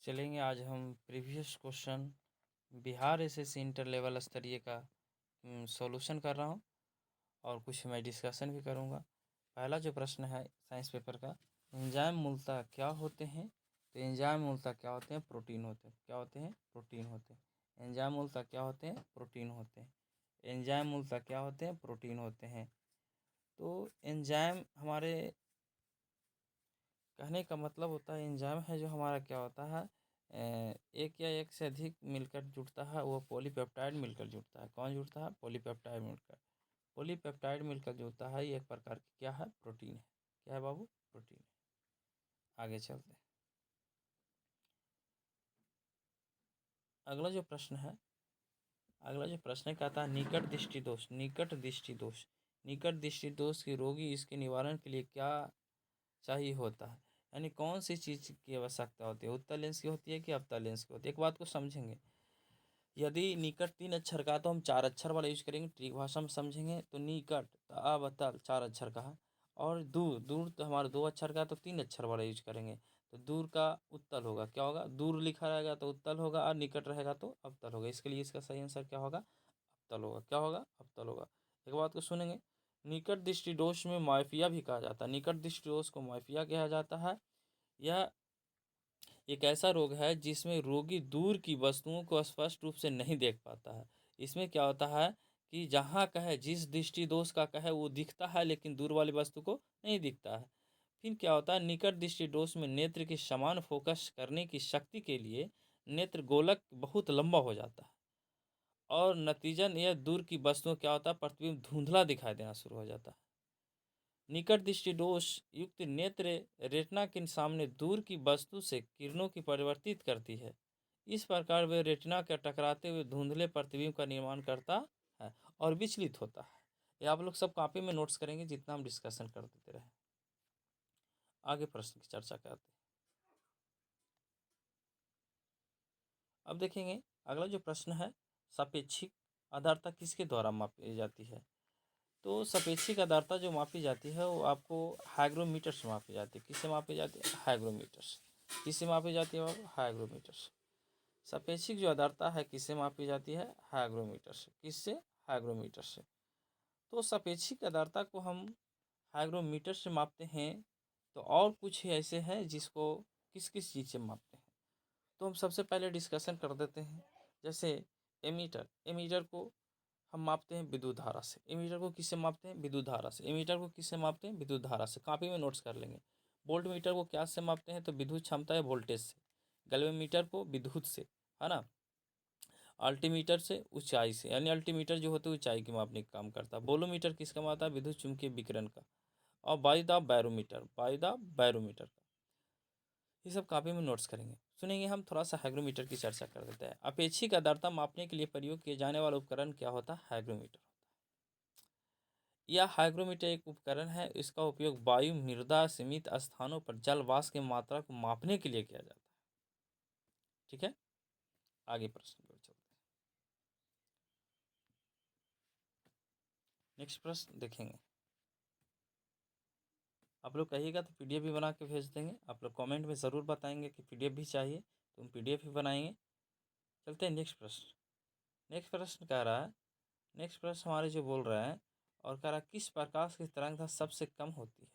चलेंगे आज हम previous question Bihar SSC inter level स्तरीय का सॉल्यूशन कर रहा हूँ और कुछ मैं डिस्कशन भी करूँगा। पहला जो प्रश्न है साइंस पेपर का, एंजाइम मूलतः क्या होते हैं? तो एंजाइम मूलतः क्या होते हैं? प्रोटीन होते हैं। क्या होते हैं? प्रोटीन होते हैं। एंजाइम मूलतः क्या होते हैं? प्रोटीन होते हैं। एंजाइम मूलतः क्या होते हैं? प्रोटीन होते हैं। तो एंजाइम हमारे कहने का मतलब होता है, एंजाइम है जो हमारा क्या होता है, एक या एक से अधिक मिलकर जुड़ता है, वो पॉलीपेप्टाइड मिलकर जुड़ता है। कौन जुड़ता है? पॉलीपेप्टाइड मिलकर। पॉलीपेप्टाइड मिलकर जुड़ता है, ये एक प्रकार की क्या है? प्रोटीन है। क्या है बाबू? प्रोटीन है। आगे चलते हैं। अगला जो प्रश्न है कहता है निकट दृष्टि दोष। निकट दृष्टि दोष, निकट दृष्टि दोष की रोगी इसके निवारण के लिए क्या चाहिए होता है? यानी कौन सी चीज़ की आवश्यकता होती है? उत्तल लेंस की होती है कि अवतल लेंस की होती है? एक बात को समझेंगे, यदि निकट 3 अक्षर का तो हम 4 अक्षर वाला यूज करेंगे। ट्रिक भाषा में समझेंगे तो निकट अवतल 4 अक्षर का है, और दूर, दूर तो हमारे 2 अक्षर का तो 3 अक्षर वाला यूज करेंगे। तो दूर का उत्तल होगा। क्या होगा? दूर लिखा रहेगा तो उत्तल होगा, और निकट रहेगा तो अवतल होगा। इसके लिए इसका सही आंसर क्या होगा? अवतल होगा। क्या होगा? अवतल होगा। एक बात को सुनेंगे, निकट दृष्टि दोष में माइफिया भी कहा जाता है। निकट दृष्टि दोष को माइफिया कहा जाता है। यह एक ऐसा रोग है जिसमें रोगी दूर की वस्तुओं को स्पष्ट रूप से नहीं देख पाता है। इसमें क्या होता है कि जहाँ कहे, जिस दृष्टि दोष का कहे वो दिखता है, लेकिन दूर वाली वस्तु को नहीं दिखता है। फिर क्या होता है, निकट दृष्टि दोष में नेत्र की समान फोकस करने की शक्ति के लिए नेत्र गोलक बहुत लंबा हो जाता है, और नतीजन यह दूर की वस्तुओं क्या होता है, प्रतिबिंब धुंधला दिखाई देना शुरू हो जाता है। निकट दृष्टि दोष युक्त नेत्र रेटिना के सामने दूर की वस्तु से किरणों की परिवर्तित करती है। इस प्रकार वे रेटिना के टकराते हुए धुंधले प्रतिबिंब का निर्माण करता है और विचलित होता है। ये आप लोग सब कॉपी में नोट्स करेंगे जितना हम डिस्कशन कर देते रहे। आगे प्रश्न की चर्चा करते हैं। अब देखेंगे अगला जो प्रश्न है, सापेक्षिक आर्द्रता किसके द्वारा मापी जाती है? तो सापेक्षिक आर्द्रता जो मापी जाती है वो आपको हाइग्रोमीटर से मापी जाती है। किससे मापी जाती है? हाइग्रोमीटर से। किससे मापी जाती है बाबू? हाइग्रोमीटर से। सापेक्षिक जो आर्द्रता है किससे मापी जाती है? हाइग्रोमीटर से। किससे? हाइग्रोमीटर से। तो सापेक्षिक आर्द्रता को हम हाइग्रोमीटर से मापते हैं। तो और कुछ ऐसे हैं जिसको किस किस चीज़ से मापते हैं, तो हम सबसे पहले डिस्कशन कर देते हैं। जैसे एमीटर, एमीटर को हम मापते हैं विद्युत धारा से। एमीटर को किससे मापते हैं? विद्युत धारा से। एमीटर को किससे मापते हैं? विद्युत धारा से। कॉपी में नोट्स कर लेंगे। वोल्ट मीटर को क्या से मापते हैं? तो विद्युत क्षमता या वोल्टेज से। गैल्वेमीटर को विद्युत से, है ना। अल्टीमीटर से ऊंचाई से, यानी अल्टीमीटर जो होता है ऊंचाई की मापने का काम करता है। बोलोमीटर किसका मापता है? विद्युत चुंबकीय विकिरण का। और वायुदाब बैरोमीटर, वायुदाब बैरोमीटर का। ये सब कॉपी में नोट्स करेंगे। सुनेंगे हम थोड़ा सा हाइग्रोमीटर की चर्चा कर देते हैं। अपेक्षिक आर्द्रता मापने के लिए प्रयोग किए जाने वाला उपकरण क्या होता है? हाइग्रोमीटर। यह हाइग्रोमीटर एक उपकरण है। इसका उपयोग वायु मृदा सीमित स्थानों पर जल वाष्प की मात्रा को मापने के लिए किया जाता है। ठीक है, आगे प्रश्न की ओर चलते हैं। नेक्स्ट प्रश्न देखेंगे। आप लोग कहिएगा तो पीडीएफ भी बना के भेज देंगे। आप लोग कमेंट में ज़रूर बताएंगे कि पीडीएफ भी चाहिए, तो हम पीडीएफ भी बनाएंगे। चलते हैं नेक्स्ट प्रश्न। नेक्स्ट प्रश्न कह रहा है, नेक्स्ट प्रश्न हमारे जो बोल रहे हैं और कह रहा है किस प्रकाश की तरंगदैर्घ्य सबसे कम होती है?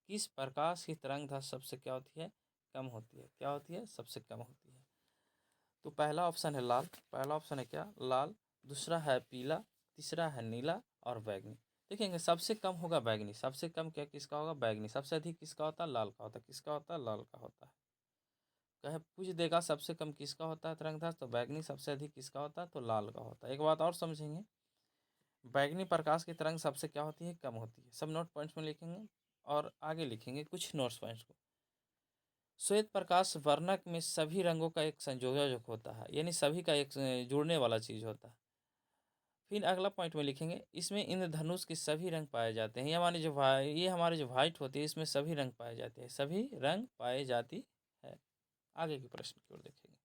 किस प्रकाश की तरंगदैर्घ्य सबसे क्या होती है? कम होती है। क्या होती है? सबसे कम होती है। तो पहला ऑप्शन है लाल। पहला ऑप्शन है क्या? लाल। दूसरा है पीला। तीसरा है नीला और बैगनी। देखेंगे सबसे कम होगा बैगनी। सबसे कम क्या किसका होगा? बैगनी। सबसे अधिक किसका होता है? लाल का होता है। किसका होता है? लाल का होता है। कहे पूछ देगा सबसे कम किसका होता है तरंगदैर्घ्य, तो बैगनी। सबसे अधिक किसका होता है? तो लाल का होता है। एक बात और समझेंगे, बैगनी प्रकाश की तरंग सबसे क्या होती है? कम होती है। सब नोट पॉइंट्स में लिखेंगे और आगे लिखेंगे कुछ नोट्स पॉइंट्स को। श्वेत प्रकाश वर्णक में सभी रंगों का एक संयोजक होता है, यानी सभी का एक जुड़ने वाला चीज़ होता है। फिर अगला पॉइंट में लिखेंगे इसमें इंद्रधनुष के सभी रंग पाए जाते हैं। ये हमारे जो वाइट होती है इसमें सभी रंग पाए जाते हैं। सभी रंग पाए जाती है। आगे के प्रश्न की ओर देखेंगे।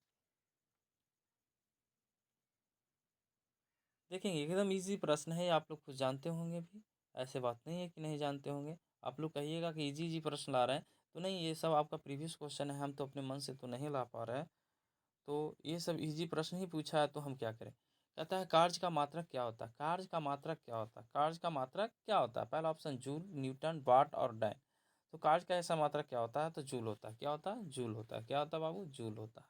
देखेंगे एकदम इजी प्रश्न है, आप लोग कुछ जानते होंगे भी। ऐसे बात नहीं है कि नहीं जानते होंगे। आप लोग कहिएगा कि इजी इजी प्रश्न ला रहे हैं, तो नहीं, ये सब आपका प्रीवियस क्वेश्चन है, हम तो अपने मन से तो नहीं ला पा रहे हैं, तो ये सब इजी प्रश्न ही पूछा है तो हम क्या करें। कहता है कार्य का मात्रक क्या होता है, कार्य का मात्रक क्या होता है, कार्य का मात्रक क्या होता है। पहला ऑप्शन जूल, न्यूटन, वाट और डाइन। तो कार्य का ऐसा मात्रक क्या होता है, तो जूल होता है। क्या होता है, जूल होता है। क्या होता है बाबू, जूल होता है।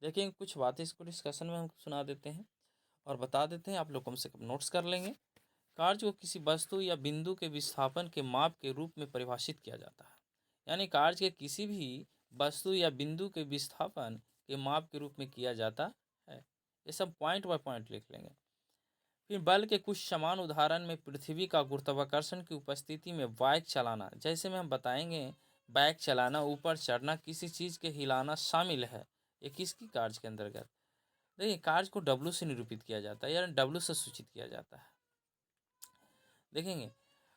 देखिए कुछ बातें इसको डिस्कशन में हम सुना देते हैं और बता देते हैं, आप लोग कम से कम नोट्स कर लेंगे। कार्य को किसी वस्तु या बिंदु के विस्थापन के माप के रूप में परिभाषित किया जाता है। यानी कार्य के किसी भी वस्तु या बिंदु के विस्थापन के माप के रूप में किया जाता है। ये सब पॉइंट बाय पॉइंट लिख लेंगे। फिर बल के कुछ समान उदाहरण में पृथ्वी का गुरुत्वाकर्षण की उपस्थिति में बाइक चलाना, जैसे में हम बताएंगे बाइक चलाना, ऊपर चढ़ना, किसी चीज़ के हिलाना शामिल है। ये किसकी कार्य के अंतर्गत, देखिए कार्य को डब्लू से निरूपित किया जाता है, यानी डब्लू से सूचित किया जाता है। देखेंगे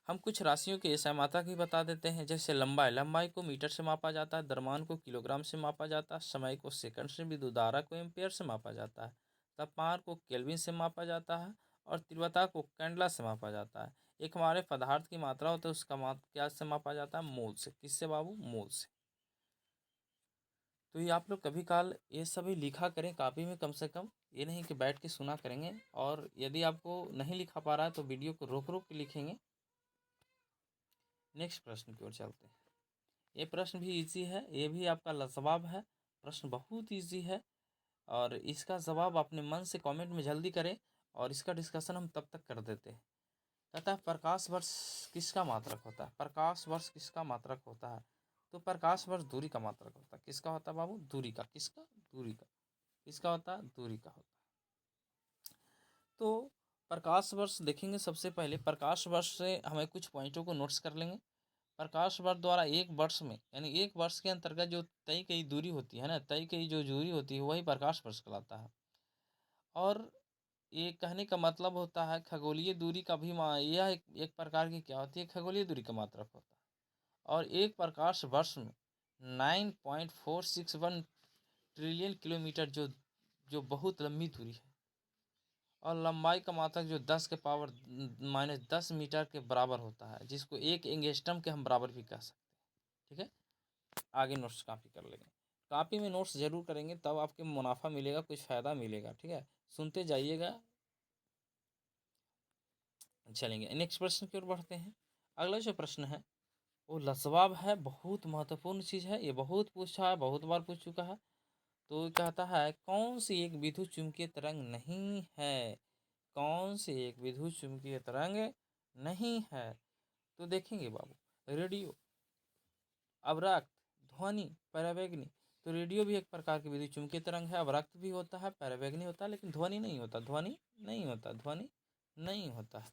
हम कुछ राशियों के ऐसा मात्रा की बता देते हैं, जैसे लंबाई, लंबाई को मीटर से मापा जाता है, द्रव्यमान को किलोग्राम से मापा जाता है, समय को सेकंड से, विद्युत धारा को एम्पियर से मापा जाता है, तापमान को केल्विन से मापा जाता है और तीव्रता को कैंडला से मापा जाता है। एक हमारे पदार्थ की मात्रा होती है, उसका क्या से मापा जाता है, मोल से। किससे बाबू, मोल से। तो ये आप लोग कभी काल ये सभी लिखा करें कापी में, कम से कम ये नहीं कि बैठ के सुना करेंगे। और यदि आपको नहीं लिखा पा रहा है तो वीडियो को रोक रोक के लिखेंगे। नेक्स्ट प्रश्न की ओर चलते हैं। ये प्रश्न भी इजी है, ये भी आपका लाजवाब है, प्रश्न बहुत इजी है और इसका जवाब अपने मन से कमेंट में जल्दी करें और इसका डिस्कशन हम तब तक कर देते हैं। कहता है प्रकाश वर्ष किसका मात्रक होता है, प्रकाश वर्ष किसका मात्रक होता है। तो प्रकाश वर्ष दूरी का मात्रक होता है। किसका होता है बाबू, दूरी का। किसका, दूरी का। किसका होता है, दूरी का होता है। तो प्रकाश वर्ष देखेंगे, सबसे पहले प्रकाश वर्ष से हमें कुछ पॉइंटों को नोट्स कर लेंगे। प्रकाश वर्ष द्वारा एक वर्ष में, यानी एक वर्ष के अंतर्गत जो तय कई दूरी होती है ना, तय कई जो दूरी होती है वही प्रकाश वर्ष कहलाता है। और ये कहने का मतलब होता है खगोलीय दूरी का भी यह एक प्रकार की क्या होती है, खगोलीय दूरी का मात्रक होता है। और एक प्रकाश वर्ष में 9.461 ट्रिलियन किलोमीटर जो जो बहुत लंबी दूरी है। और लंबाई का मात्रक जो 10 के पावर -10 मीटर के बराबर होता है, जिसको एक एंगस्ट्रम के हम बराबर भी कह सकते हैं। ठीक है, आगे नोट्स कॉपी कर लेंगे। कॉपी में नोट्स जरूर करेंगे, तब आपके मुनाफा मिलेगा, कुछ फ़ायदा मिलेगा। ठीक है, सुनते जाइएगा। चलेंगे नेक्स्ट प्रश्न की ओर बढ़ते हैं। अगला जो प्रश्न है वो लाजवाब है, बहुत महत्वपूर्ण चीज़ है, ये बहुत पूछा है, बहुत बार पूछ चुका है। तो कहता है कौन सी एक विद्युत चुम्बकीय तरंग नहीं है, कौन सी एक विद्युत चुम्बकीय तरंग नहीं है। तो देखेंगे बाबू, रेडियो, अवरक्त, ध्वनि, परावैगनी। तो रेडियो भी एक प्रकार की विद्युत चुम्बकीय तरंग है, अवरक्त भी होता है, परावैगनी होता है, लेकिन ध्वनि नहीं होता, ध्वनि नहीं होता, ध्वनि नहीं होता है।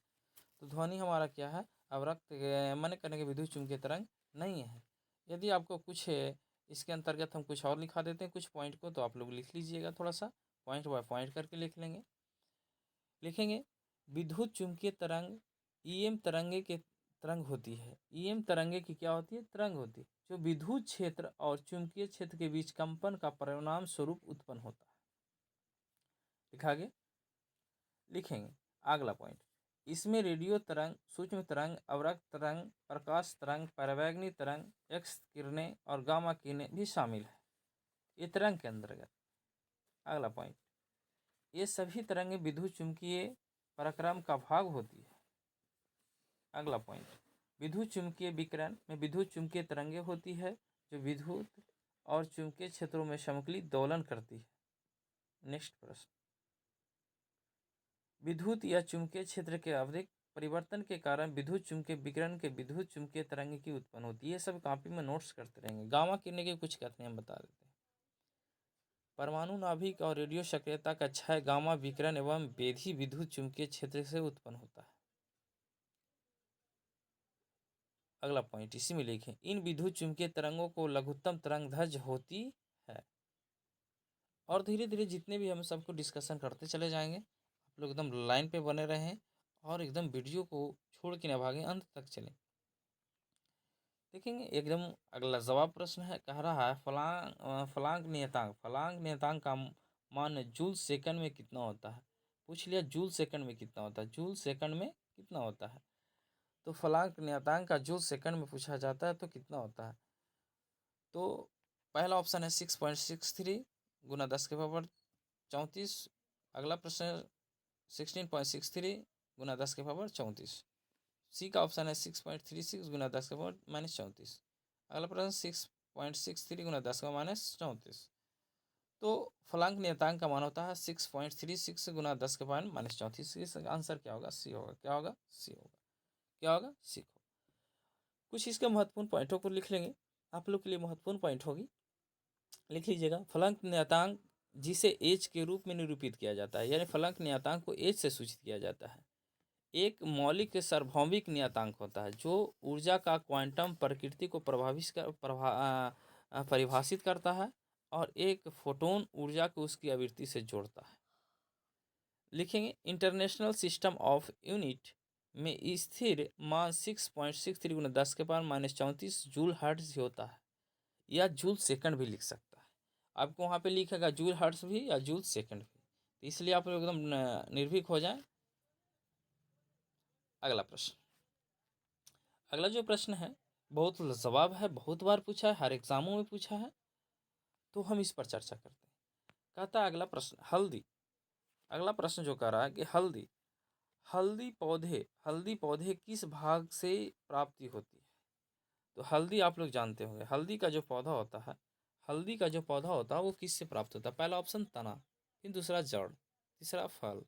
तो ध्वनि हमारा क्या है, अवरक्त मन करने के विद्युत चुम्बकीय तरंग नहीं है। यदि आपको कुछ इसके अंतर्गत हम कुछ और लिखा देते हैं कुछ पॉइंट को, तो आप लोग लिख लीजिएगा, थोड़ा सा पॉइंट बाय पॉइंट करके लिख लेंगे। लिखेंगे विद्युत चुम्बकीय तरंग ईएम तरंगे के तरंग होती है। ईएम तरंगे की क्या होती है, तरंग होती है, जो विद्युत क्षेत्र और चुंबकीय क्षेत्र के बीच कंपन का परिणाम स्वरूप उत्पन्न होता है। लिखा गया। लिखेंगे अगला पॉइंट, इसमें रेडियो तरंग, सूक्ष्म तरंग, अवरक्त तरंग, प्रकाश तरंग, परावैगनी तरंग, एक्स किरणें और गामा किरणें भी शामिल है ये तरंग के अंतर्गत। अगला पॉइंट, ये सभी तरंगें विद्युत चुम्बकीय पराक्रम का भाग होती है। अगला पॉइंट, विद्युत चुम्बकीय विकिरण में विद्युत चुम्बकीय तरंगें होती है जो विद्युत और चुम्बकीय क्षेत्रों में समकालिक दोलन करती है। नेक्स्ट प्रश्न, विद्युत या चुम्बकीय क्षेत्र के आवधिक परिवर्तन के कारण विद्युत चुम्बकीय विकिरण के विद्युत चुम्बकीय तरंग की उत्पन्न होती है। ये सब कॉपी में नोट्स करते रहेंगे। गामा किरणें के कुछ कहते हैं हम बता देते हैं। परमाणु नाभिक और रेडियो सक्रियता का क्षय गामा विकिरण एवं बेधी विद्युत चुम्बकीय क्षेत्र से उत्पन्न होता है। अगला पॉइंट इसी में लिखें, इन विद्युत चुम्बकीय तरंगों को लघुत्तम तरंगदैर्घ्य होती है। और धीरे धीरे जितने भी हम सबको डिस्कशन करते चले जाएंगे, आप लोग एकदम लाइन पे बने रहें और एकदम वीडियो को छोड़ के ना भागें, अंत तक चलें। देखेंगे एकदम अगला जवाब प्रश्न है, कह रहा है फलांग नियतांक, फलांग नियतांक का मान जूल सेकंड में कितना होता है। पूछ लिया जूल सेकंड में कितना होता है, जूल सेकंड में कितना होता है। तो फलांक नियतांक का जूल सेकंड में पूछा जाता है तो कितना होता है। तो पहला ऑप्शन है 6.63 गुना 10 के पावर 34। अगला प्रश्न 16.63 गुना 10 के पावर 34। सी का ऑप्शन है 6.36 गुना 10 के पावर -34। अगला प्रश्न 6.63 गुना 10 का -34। तो फलांक नियतांक का मान होता है 6.36 गुना 10 के पावर -34। इसका आंसर क्या होगा? सी होगा। क्या होगा? सी होगा। क्या होगा? सी होगा। कुछ इसके महत्वपूर्ण पॉइंटों को लिख लेंगे, आप लोग के लिए महत्वपूर्ण पॉइंट होगी, लिख लीजिएगा। फलांक नियतांक जिसे एच के रूप में निरूपित किया जाता है, यानी फलांक नियतांक को एच से सूचित किया जाता है, एक मौलिक सार्वभौमिक नियतांक होता है जो ऊर्जा का क्वांटम प्रकृति को परिभाषित करता है और एक फोटोन ऊर्जा को उसकी आवृत्ति से जोड़ता है। लिखेंगे इंटरनेशनल सिस्टम ऑफ यूनिट में स्थिर मान 6.63 गुना 10 के पावर -34 जूल हर्ट्ज होता है, या जूल सेकंड भी लिख सकता है। आपको वहाँ पे लिखेगा जूल हर्ट्ज भी या जूल सेकंड भी, तो इसलिए आप लोग एकदम निर्भीक हो जाएं। अगला प्रश्न, अगला जो प्रश्न है बहुत जवाब है, बहुत बार पूछा है, हर एग्जामों में पूछा है, तो हम इस पर चर्चा करते हैं। कहता है अगला प्रश्न हल्दी, अगला प्रश्न जो कह रहा है कि हल्दी हल्दी पौधे किस भाग से प्राप्ति होती है? तो हल्दी आप लोग जानते होंगे, हल्दी का जो पौधा होता है, हल्दी का जो पौधा होता है वो किससे प्राप्त होता है? पहला ऑप्शन तना, फिर दूसरा जड़, तीसरा फल,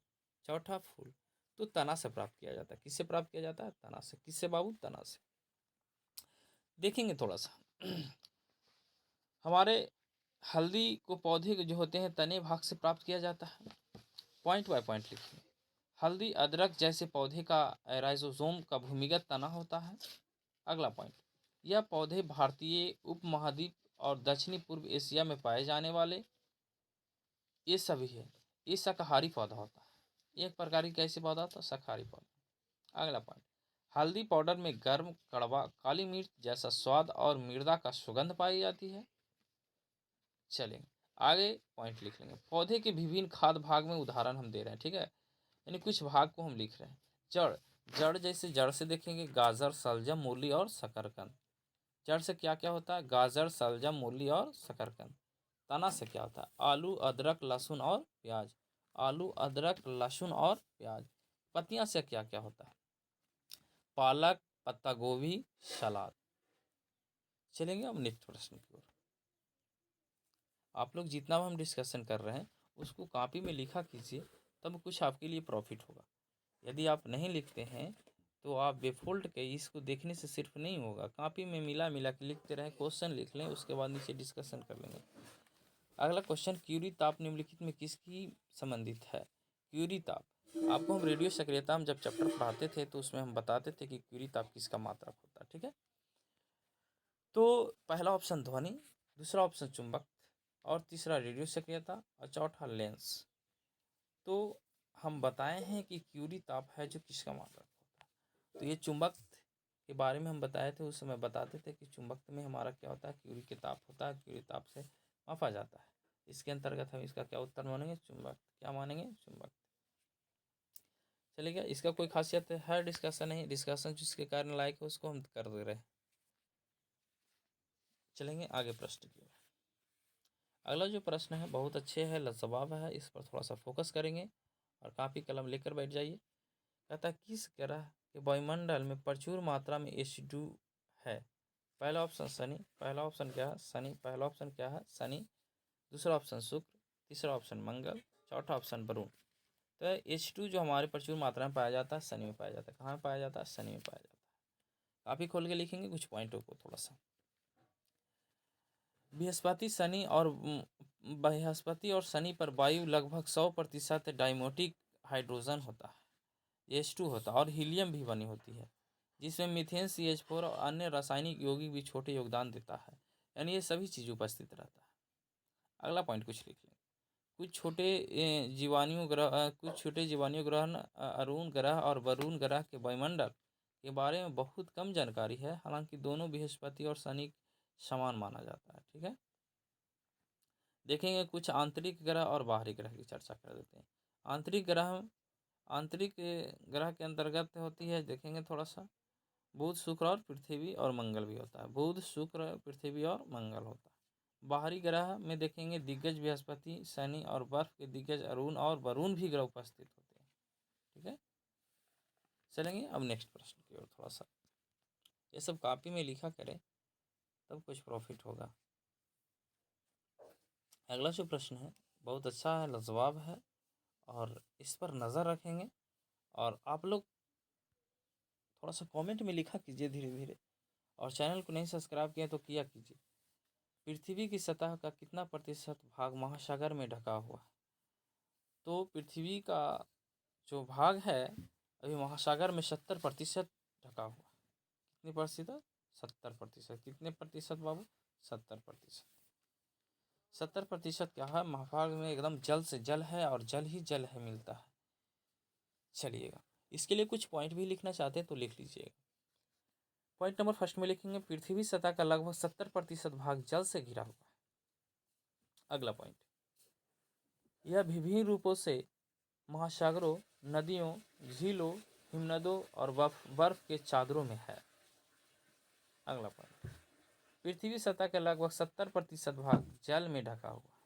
चौथा फूल। तो तना से प्राप्त किया जाता है। किससे प्राप्त किया जाता है? तना से। किससे बाबू? तना से। देखेंगे थोड़ा सा हमारे हल्दी को पौधे जो होते हैं तने भाग से प्राप्त किया जाता है। पॉइंट बाय पॉइंट लिखिए। हल्दी अदरक जैसे पौधे का राइजोसोम का भूमिगत तना होता है। अगला पॉइंट, यह पौधे भारतीय उपमहाद्वीप और दक्षिणी पूर्व एशिया में पाए जाने वाले ये सभी है, ये शाकाहारी पौधा होता है। एक प्रकार की कैसे पौधा होता है? शाकाहारी पौधा। अगला पॉइंट, हल्दी पाउडर में गर्म, कड़वा, काली मिर्च जैसा स्वाद और मृदा का सुगंध पाई जाती है। चलेंगे आगे पॉइंट लिख लेंगे। पौधे के विभिन्न खाद्य भाग में उदाहरण हम दे रहे हैं, ठीक है, यानी कुछ भाग को हम लिख रहे हैं। जड़, जड़ जैसे जड़ से देखेंगे गाजर, सलजम, मूली और शकरकंद। जड़ से क्या क्या होता है? गाजर, सलजम, मूली और शकरकंद। तना से क्या होता है? आलू, अदरक, लहसुन और प्याज। आलू, अदरक, लहसुन और प्याज। पत्तियां से क्या क्या होता है? पालक, पत्ता गोभी, सलाद। चलेंगे अब नेक्स्ट प्रश्न की ओर। आप लोग जितना भी हम डिस्कशन कर रहे हैं उसको कॉपी में लिखा कीजिए, तब कुछ आपके लिए प्रॉफिट होगा। यदि आप नहीं लिखते हैं तो आप बेफोल्ट के इसको देखने से सिर्फ नहीं होगा, कॉपी में मिला मिला के लिखते रहें, क्वेश्चन लिख लें, उसके बाद नीचे डिस्कशन कर लेंगे। अगला क्वेश्चन, क्यूरी ताप निम्नलिखित में किसकी संबंधित है? क्यूरी ताप, आपको हम रेडियो सक्रियता हम जब चैप्टर पढ़ाते थे तो उसमें हम बताते थे कि क्यूरी ताप किसका मात्रक होता है, ठीक है। तो पहला ऑप्शन ध्वनि, दूसरा ऑप्शन चुंबक, और तीसरा रेडियो सक्रियता, और चौथा लेंस। तो हम बताए हैं कि क्यूरी ताप है जो किसका मात्रक होता है। तो ये चुंबक के बारे में हम बताए थे, उस समय बताते थे कि चुंबक में हमारा क्या होता है? क्यूरी के ताप होता है, क्यूरी ताप से मापा जाता है। इसके अंतर्गत हम इसका क्या उत्तर मानेंगे? चुंबक। क्या मानेंगे? चुंबक। चलिए, इसका कोई खासियत है डिस्कशन नहीं, डिस्कशन जिसके कारण लायक है उसको हम कर दे रहे हैं। चलेंगे आगे प्रश्न की ओर। अगला जो प्रश्न है बहुत अच्छे है, लाजवाब है, इस पर थोड़ा सा फोकस करेंगे और कापी कलम लेकर बैठ जाइए। कहता है किस ग्रह के वायुमंडल में प्रचुर मात्रा में H2 है? पहला ऑप्शन शनि, पहला ऑप्शन क्या है? शनि। पहला ऑप्शन क्या है? शनि। दूसरा ऑप्शन शुक्र, तीसरा ऑप्शन मंगल, चौथा ऑप्शन वरुण। तो H2 जो हमारे प्रचुर मात्रा में पाया जाता है शनि में पाया जाता है। कहाँ पाया जाता है? शनि में पाया जाता है। काफी खोल के लिखेंगे कुछ पॉइंटों को थोड़ा सा। बृहस्पति शनि और बृहस्पति और शनि पर वायु लगभग 100% डाइमोटिक हाइड्रोजन होता है, H2 होता है, और हीलियम भी बनी होती है, जिसमें मीथेन, CH4 और अन्य रासायनिक यौगिक भी छोटे योगदान देता है, यानी ये सभी चीज़ उपस्थित रहता है। अगला पॉइंट कुछ लिख लें। कुछ छोटे जीवाणु ग्रह अरुण ग्रह और वरुण ग्रह के वायुमंडल के बारे में बहुत कम जानकारी है, हालांकि दोनों बृहस्पति और शनि समान माना जाता है, ठीक है। देखेंगे कुछ आंतरिक ग्रह और बाहरी ग्रह की चर्चा कर देते हैं। आंतरिक ग्रह के अंतर्गत होती है, देखेंगे थोड़ा सा। बुध, शुक्र और पृथ्वी और मंगल भी होता है। बुध, शुक्र, पृथ्वी और मंगल होता है। बाहरी ग्रह में देखेंगे दिग्गज बृहस्पति, शनि और बर्फ के दिग्गज अरुण और वरुण भी ग्रह उपस्थित होते हैं। ठीक है, चलेंगे अब नेक्स्ट प्रश्न की ओर। थोड़ा सा ये सब कॉपी में लिखा करें तब कुछ प्रॉफिट होगा। अगला जो प्रश्न है बहुत अच्छा है, लाजवाब है, और इस पर नज़र रखेंगे। और आप लोग थोड़ा सा कमेंट में लिखा कीजिए धीरे धीरे, और चैनल को नहीं सब्सक्राइब किया तो किया कीजिए। पृथ्वी की सतह का कितना प्रतिशत भाग महासागर में ढका हुआ है? तो पृथ्वी का जो भाग है अभी महासागर में 70% ढका हुआ है। कितनी प्रतिशत? 70%। कितने प्रतिशत बाबू? 70%। 70% क्या है? महाभाग में एकदम जल से जल है, और जल ही जल है मिलता है। चलिएगा, इसके लिए कुछ पॉइंट भी लिखना चाहते हैं तो लिख लीजिएगा। पॉइंट नंबर फर्स्ट में लिखेंगे पृथ्वी सतह का लगभग 70% भाग जल से घिरा हुआ है। अगला पॉइंट, यह विभिन्न रूपों से महासागरों, नदियों, झीलों, हिमनदों और बर्फ के चादरों में है। अगला पॉइंट, पृथ्वी सतह का लगभग 70% भाग जल में ढका हुआ है,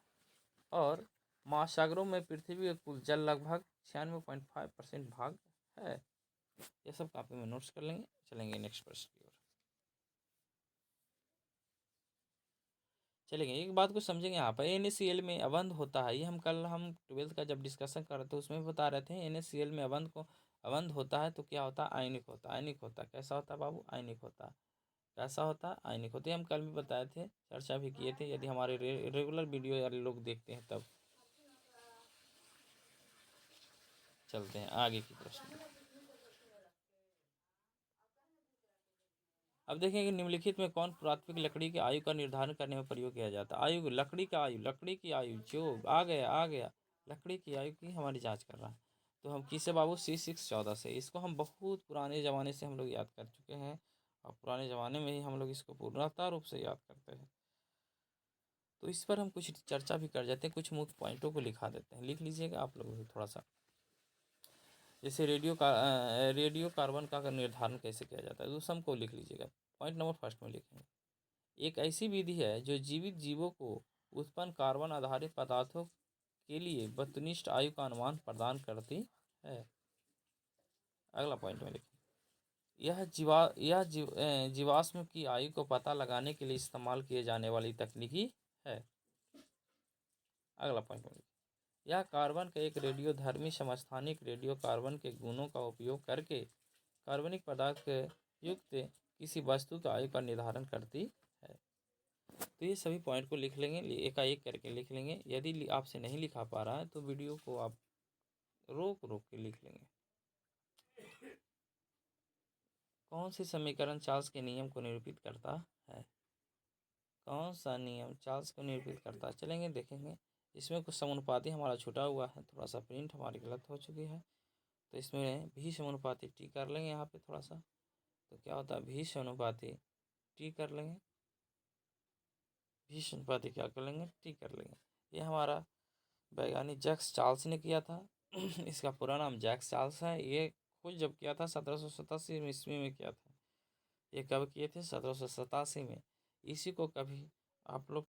और महासागरों में पृथ्वी का कुल जल लगभग 96.5% भाग है। ये सब कॉपी में नोट्स कर लेंगे। चलेंगे नेक्स्ट प्रश्न की ओर। चलेंगे, एक बात को समझेंगे यहाँ पर। NaCl में अबंध होता है, ये हम कल 12th का जब डिस्कशन कर रहे थे उसमें भी बता रहे थे। NaCl में अबंध होता है तो क्या होता है? आयनिक होता है। आयनिक होता है, कैसा होता है बाबू? आयनिक होता है। कैसा होता है? आयनिक होता है। हम कल भी बताए थे, चर्चा भी किए थे, यदि हमारे रेगुलर वीडियो वाले लोग देखते हैं तब। चलते हैं आगे की प्रश्न। अब देखेंगे निम्नलिखित में कौन प्राथमिक लकड़ी की आयु का निर्धारण करने में प्रयोग किया जाता है? आयु, लकड़ी का आयु, लकड़ी की आयु जो आ गया लकड़ी की आयु की हमारी जांच कर रहा है। तो हम किससे बाबू? C614 से। इसको हम बहुत पुराने ज़माने से हम लोग याद कर चुके हैं, और पुराने ज़माने में ही हम लोग इसको पूर्णतः रूप से याद करते हैं। तो इस पर हम कुछ चर्चा भी कर जाते हैं, कुछ मुख्य पॉइंटों को लिखा देते हैं। लिख लीजिएगा आप लोग भी थोड़ा सा। जैसे रेडियो कार्बन का निर्धारण कैसे किया जाता है, तो सम को लिख लीजिएगा। पॉइंट नंबर फर्स्ट में लिखेंगे, एक ऐसी विधि है जो जीवित जीवों को उत्पन्न कार्बन आधारित पदार्थों के लिए वस्तुनिष्ठ आयु का अनुमान प्रदान करती है। अगला पॉइंट में लिखें, जीवाश्म की आयु को पता लगाने के लिए इस्तेमाल किए जाने वाली तकनीकी है। अगला पॉइंट में लिखें, यह कार्बन का एक रेडियोधर्मी समस्थानिक रेडियो कार्बन के गुणों का उपयोग करके कार्बनिक पदार्थ के युक्त किसी वस्तु का आयु का निर्धारण करती है। तो ये सभी पॉइंट को लिख लेंगे, एकाएक करके लिख लेंगे। यदि आपसे नहीं लिखा पा रहा है तो वीडियो को आप रोक रोक के लिख लेंगे। कौन सी समीकरण चार्ल्स के नियम को निरूपित करता है? कौन सा नियम चार्ल्स को निरूपित करता है? चलेंगे देखेंगे। इसमें कुछ समानुपाती हमारा छूटा हुआ है, थोड़ा सा प्रिंट हमारी गलत हो चुकी है, तो इसमें भी समानुपाती टी कर लेंगे यहाँ पे थोड़ा सा। तो क्या होता है? भी समानुपाती टी कर लेंगे। भी समानुपाती क्या कर लेंगे? टी कर लेंगे। ये हमारा वैज्ञानिक जैक्स चार्ल्स ने किया था। इसका पूरा नाम जैक्स चार्ल्स है। ये खोज जब किया था 1787 ईस्वी में किया था। ये कब किए थे? 1787 में। इसी को कभी आप लोग